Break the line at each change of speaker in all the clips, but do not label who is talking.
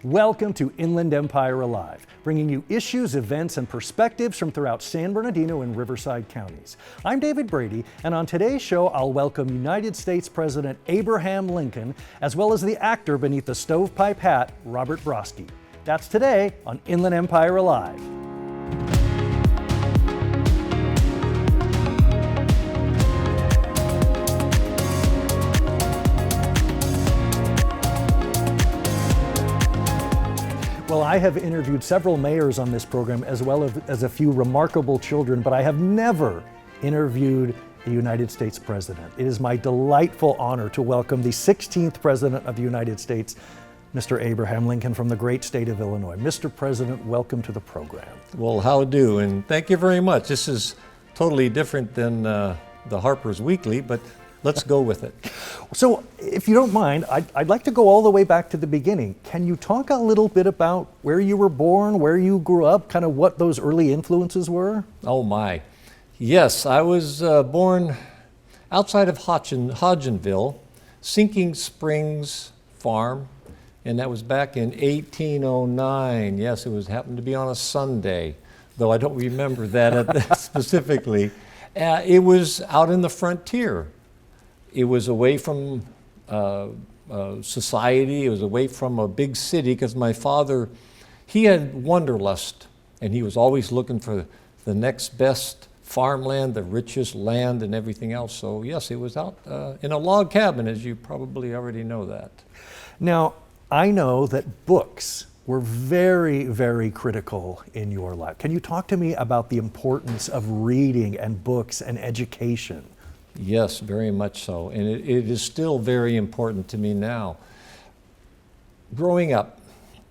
Welcome to Inland Empire Alive, bringing you issues, events, and perspectives from throughout San Bernardino and Riverside counties. I'm David Brady, and on today's show, I'll welcome United States President Abraham Lincoln, as well as the actor beneath the stovepipe hat, Robert Broski. That's today on Inland Empire Alive. Well, I have interviewed several mayors on this program as well as a few remarkable children, but I have never interviewed a United States president. It is my delightful honor to welcome the 16th President of the United States, Mr. Abraham Lincoln from the great state of Illinois. Mr. President, welcome to the program.
Well, how do, and thank you very much. This is totally different than the Harper's Weekly, but let's go with it.
So, if you don't mind, I'd like to go all the way back to the beginning. Can you talk a little bit about where you were born, where you grew up, kind of what those early influences were?
Oh my. Yes, I was born outside of Hodgenville, Sinking Springs Farm, and that was back in 1809. Yes, happened to be on a Sunday, though I don't remember that specifically. It was out in the frontier. It was away from society. It was away from a big city because my father, he had wanderlust, and he was always looking for the next best farmland, the richest land, and everything else. So yes, it was out in a log cabin, as you probably already know that.
Now, I know that books were very, very critical in your life. Can you talk to me about the importance of reading and books and education?
Yes, very much so, and it is still very important to me now. Growing up,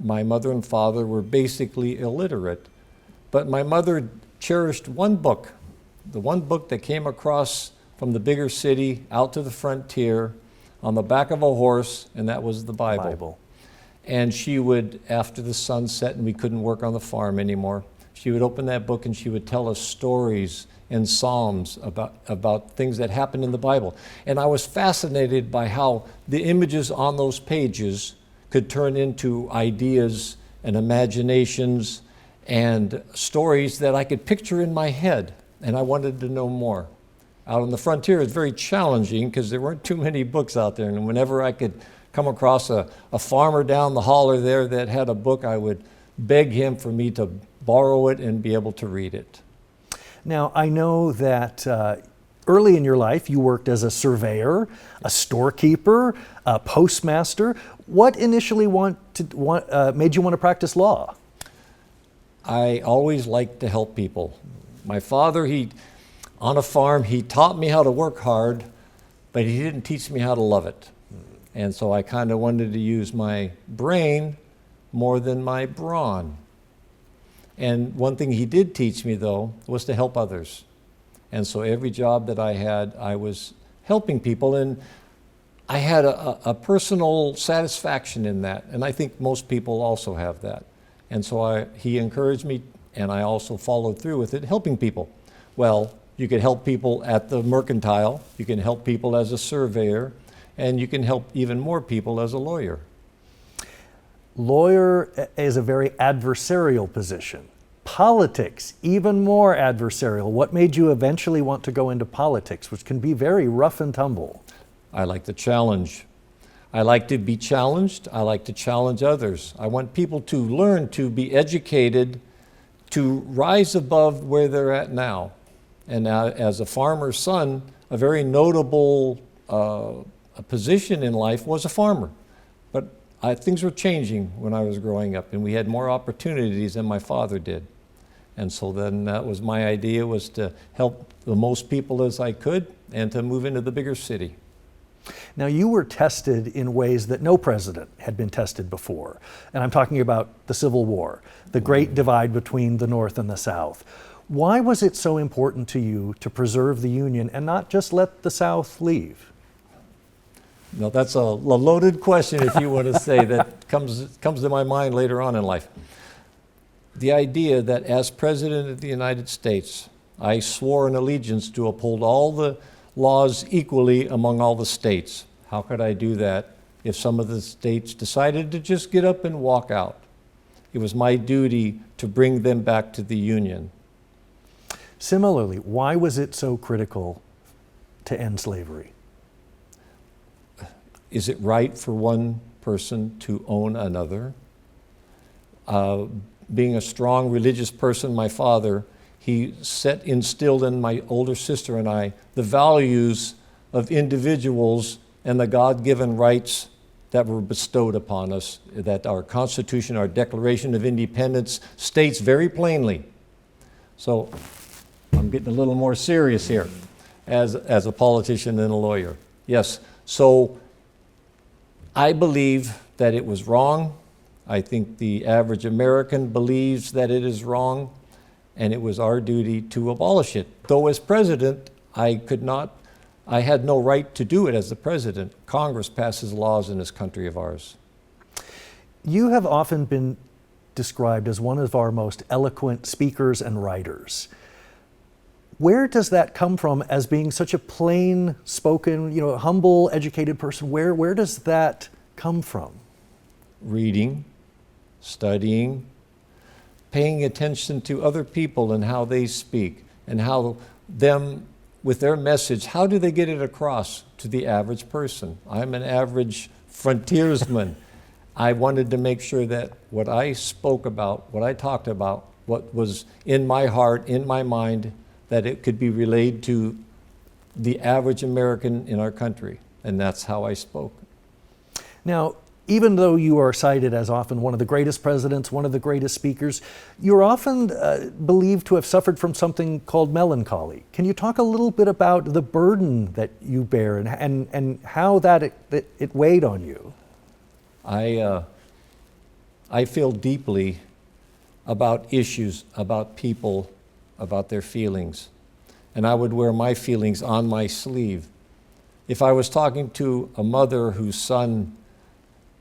my mother and father were basically illiterate, but my mother cherished one book, the one book that came across from the bigger city out to the frontier on the back of a horse, and that was the Bible. And she would, after the sun set and we couldn't work on the farm anymore, she would open that book and she would tell us stories and Psalms about things that happened in the Bible. And I was fascinated by how the images on those pages could turn into ideas and imaginations and stories that I could picture in my head. And I wanted to know more. Out on the frontier, it's very challenging because there weren't too many books out there. And whenever I could come across a farmer down the holler there that had a book, I would beg him for me to borrow it and be able to read it.
Now, I know that early in your life you worked as a surveyor, a storekeeper, a postmaster. What initially made you want to practice law?
I always liked to help people. My father, on a farm, he taught me how to work hard, but he didn't teach me how to love it. And so I kind of wanted to use my brain more than my brawn. And one thing he did teach me, though, was to help others. And so every job that I had, I was helping people, and I had a personal satisfaction in that. And I think most people also have that. And so he encouraged me, and I also followed through with it, helping people. Well, you could help people at the mercantile, you can help people as a surveyor, and you can help even more people as a lawyer.
Lawyer is a very adversarial position. Politics, even more adversarial. What made you eventually want to go into politics, which can be very rough and tumble?
I like the challenge. I like to be challenged. I like to challenge others. I want people to learn to be educated, to rise above where they're at now. And as a farmer's son, a very notable position in life was a farmer. But things were changing when I was growing up, and we had more opportunities than my father did. And so then that was my idea, was to help the most people as I could and to move into the bigger city.
Now, you were tested in ways that no president had been tested before. And I'm talking about the Civil War, the great divide between the North and the South. Why was it so important to you to preserve the Union and not just let the South leave?
No, that's a loaded question, if you want to say, that comes to my mind later on in life. The idea that as President of the United States, I swore an allegiance to uphold all the laws equally among all the states. How could I do that if some of the states decided to just get up and walk out. It was my duty to bring them back to the Union.
Similarly, why was it so critical to end slavery?
Is it right for one person to own another? Being a strong religious person, my father, he instilled in my older sister and I the values of individuals and the God-given rights that were bestowed upon us, that our Constitution, our Declaration of Independence states very plainly. So I'm getting a little more serious here as a politician and a lawyer. Yes, so I believe that it was wrong. I think the average American believes that it is wrong, and it was our duty to abolish it. Though as president, I had no right to do it as the president. Congress passes laws in this country of ours.
You have often been described as one of our most eloquent speakers and writers. Where does that come from as being such a plain-spoken, humble, educated person? Where does that come from?
Reading, studying, paying attention to other people and how they speak, and how them, with their message, how do they get it across to the average person? I'm an average frontiersman. I wanted to make sure that what I spoke about, what I talked about, what was in my heart, in my mind, that it could be relayed to the average American in our country. And that's how I spoke.
Now, even though you are cited as often one of the greatest presidents, one of the greatest speakers, you're often believed to have suffered from something called melancholy. Can you talk a little bit about the burden that you bear and how it weighed on you?
I feel deeply about issues, about people, about their feelings. And I would wear my feelings on my sleeve. If I was talking to a mother whose son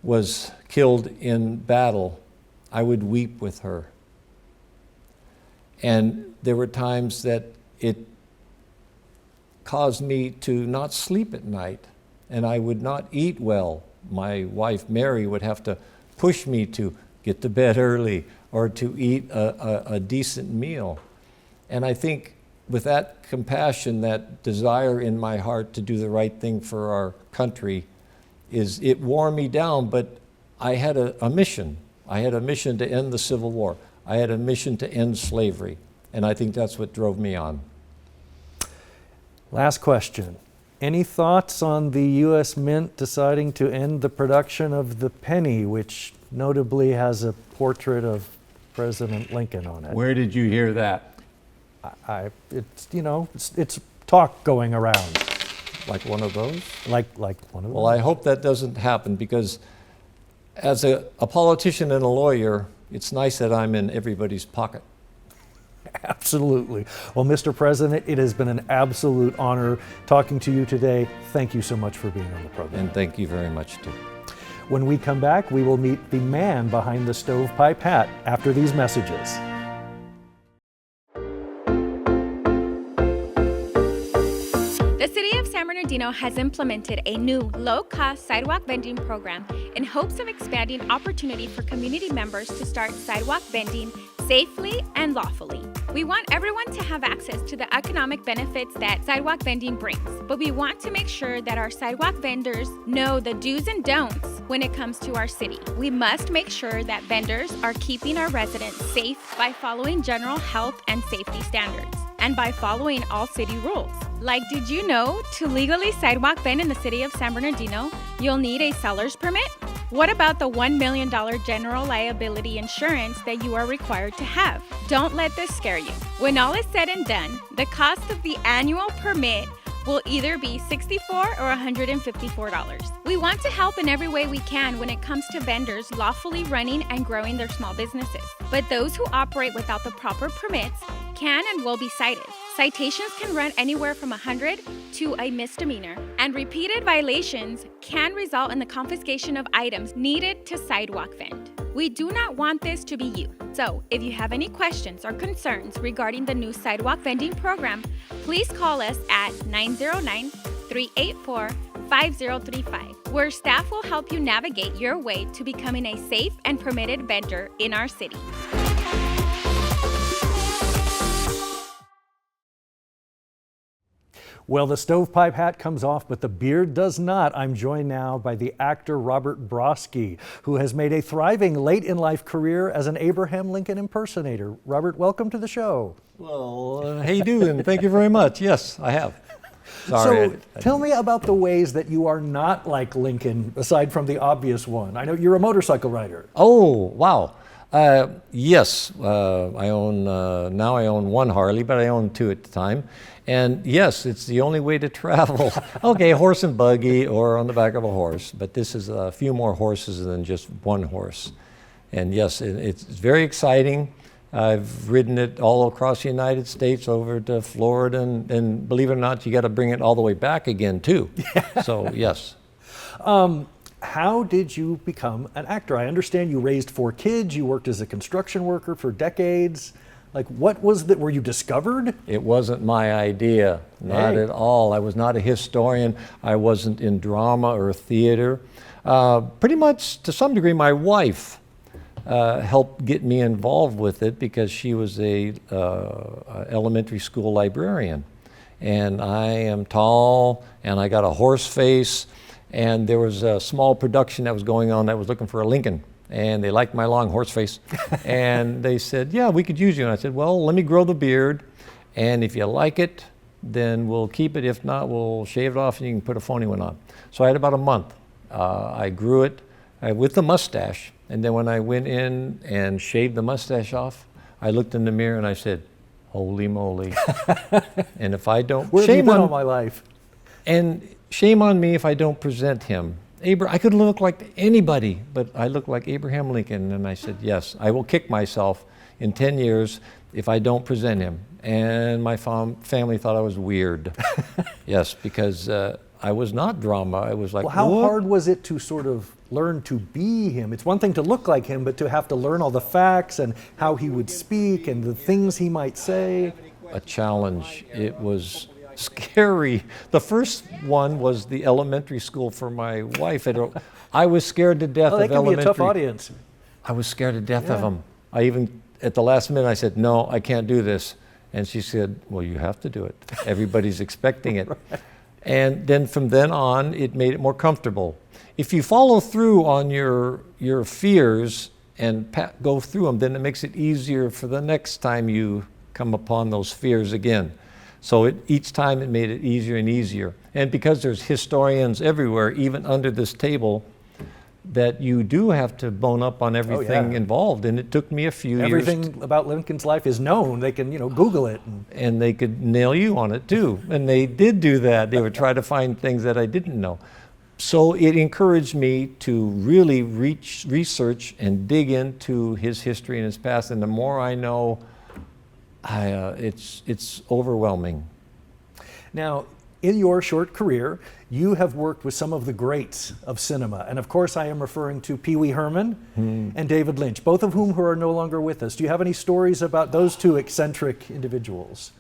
was killed in battle, I would weep with her. And there were times that it caused me to not sleep at night, and I would not eat well. My wife, Mary, would have to push me to get to bed early or to eat a decent meal. And I think with that compassion, that desire in my heart to do the right thing for our country, it wore me down, but I had a mission. I had a mission to end the Civil War. I had a mission to end slavery, and I think that's what drove me on.
Last question. Any thoughts on the U.S. Mint deciding to end the production of the penny, which notably has a portrait of President Lincoln on it?
Where did you hear that?
It's talk going around.
Like one of those?
Like one of those.
Well, I hope that doesn't happen, because as a politician and a lawyer, it's nice that I'm in everybody's pocket.
Absolutely. Well, Mr. President, it has been an absolute honor talking to you today. Thank you so much for being on the program.
And thank you very much, too.
When we come back, we will meet the man behind the stovepipe hat after these messages.
The City of San Bernardino has implemented a new low-cost sidewalk vending program in hopes of expanding opportunity for community members to start sidewalk vending safely and lawfully. We want everyone to have access to the economic benefits that sidewalk vending brings, but we want to make sure that our sidewalk vendors know the do's and don'ts when it comes to our city. We must make sure that vendors are keeping our residents safe by following general health and safety standards and by following all city rules. Like, did you know to legally sidewalk vend in the City of San Bernardino, you'll need a seller's permit? What about the $1 million general liability insurance that you are required to have? Don't let this scare you. When all is said and done, the cost of the annual permit will either be $64 or $154. We want to help in every way we can when it comes to vendors lawfully running and growing their small businesses. But those who operate without the proper permits can and will be cited. Citations can run anywhere from $100 to a misdemeanor, and repeated violations can result in the confiscation of items needed to sidewalk vend. We do not want this to be you. So, if you have any questions or concerns regarding the new sidewalk vending program, please call us at 909-384-5035. where staff will help you navigate your way to becoming a safe and permitted vendor in our city.
Well, the stovepipe hat comes off, but the beard does not. I'm joined now by the actor Robert Broski, who has made a thriving late-in-life career as an Abraham Lincoln impersonator. Robert, welcome to the show.
Well, how you doing? Thank you very much. Yes, I have. Sorry.
So tell me about the ways that you are not like Lincoln, aside from the obvious one. I know you're a motorcycle rider.
Oh, wow. Yes, I own, now I own one Harley, but I owned two at the time. And yes, it's the only way to travel. Okay, horse and buggy or on the back of a horse, but this is a few more horses than just one horse. And yes, it's very exciting. I've ridden it all across the United States, over to Florida, and believe it or not, you got to bring it all the way back again too. So yes.
How did you become an actor? I understand you raised 4 kids, you worked as a construction worker for decades. Like, what was that, were you discovered?
It wasn't my idea, not at all. I was not a historian. I wasn't in drama or theater. Pretty much, to some degree, my wife helped get me involved with it because she was a elementary school librarian. And I am tall, and I got a horse face, and there was a small production that was going on that was looking for a Lincoln. And they liked my long horse face. And they said, yeah, we could use you. And I said, well, let me grow the beard. And if you like it, then we'll keep it. If not, we'll shave it off and you can put a phony one on. So I had about a month. I grew it with the mustache. And then when I went in and shaved the mustache off, I looked in the mirror and I said, holy moly. And if I don't,
Where have you been all my life?
And shame on me if I don't present him. I could look like anybody, but I look like Abraham Lincoln. And I said, yes, I will kick myself in 10 years if I don't present him. And my family thought I was weird. Yes, because I was not drama. I was like,
well, how
what?
hard was it to sort of learn to be him? It's one thing to look like him, but to have to learn all the facts and how he would speak and the things he might say.
A challenge. It was scary. The first one was the elementary school for my wife. I was scared to death of elementary.
They can be a tough audience.
I was scared to death of them. I even, at the last minute, I said, no, I can't do this. And she said, well, you have to do it. Everybody's expecting it. Right. And then from then on, it made it more comfortable. If you follow through on your fears and go through them, then it makes it easier for the next time you come upon those fears again. So each time it made it easier and easier. And because there's historians everywhere, even under this table, that you do have to bone up on everything involved. And it took me a few years.
Everything about Lincoln's life is known. They can, Google it.
And they could nail you on it too. And they did do that. They would try to find things that I didn't know. So it encouraged me to really research and dig into his history and his past. And the more I know, it's overwhelming.
Now, in your short career, you have worked with some of the greats of cinema. And of course, I am referring to Pee Wee Herman and David Lynch, both of whom are no longer with us. Do you have any stories about those two eccentric individuals?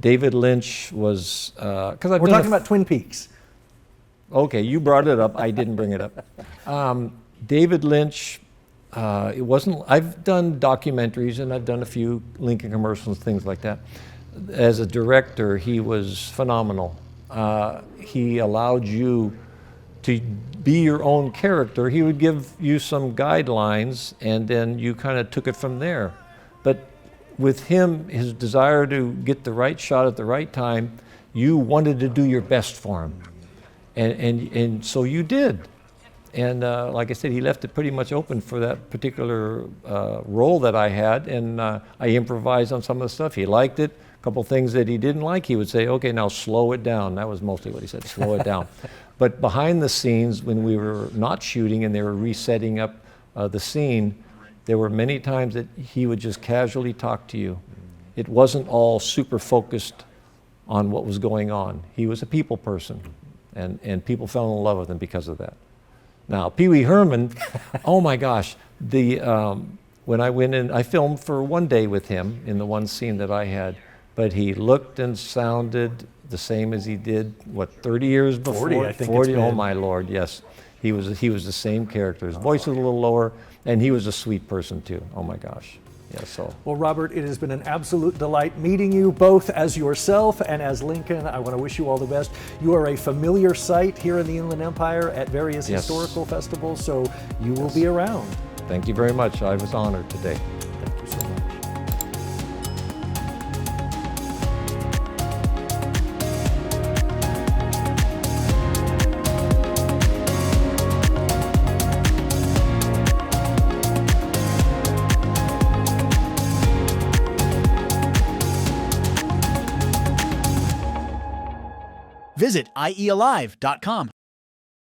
David Lynch was, because
we're talking about Twin Peaks.
Okay, you brought it up. I didn't bring it up. David Lynch, it wasn't. I've done documentaries and I've done a few Lincoln commercials, things like that. As a director, he was phenomenal. He allowed you to be your own character. He would give you some guidelines, and then you kind of took it from there. But with him, his desire to get the right shot at the right time, you wanted to do your best for him. And so you did. And like I said, he left it pretty much open for that particular role that I had, and I improvised on some of the stuff. He liked it. A couple things that he didn't like, he would say, okay, now slow it down. That was mostly what he said, slow it down. But behind the scenes, when we were not shooting and they were resetting up the scene, there were many times that he would just casually talk to you. It wasn't all super focused on what was going on. He was a people person, and people fell in love with him because of that. Now, Pee Wee Herman, oh my gosh, when I went in, I filmed for one day with him in the one scene that I had, but he looked and sounded the same as he did, 30 years before?
40, I think
40,
it's been.
Oh my Lord, yes. He was the same character. His voice was a little lower, and he was a sweet person too. Oh my gosh. Yeah, so.
Well, Robert, it has been an absolute delight meeting you both as yourself and as Lincoln. I want to wish you all the best. You are a familiar sight here in the Inland Empire at various
Yes.
historical festivals, so you will be around.
Thank you very much. I was honored today.
Thank you so much.
Visit IEAlive.com.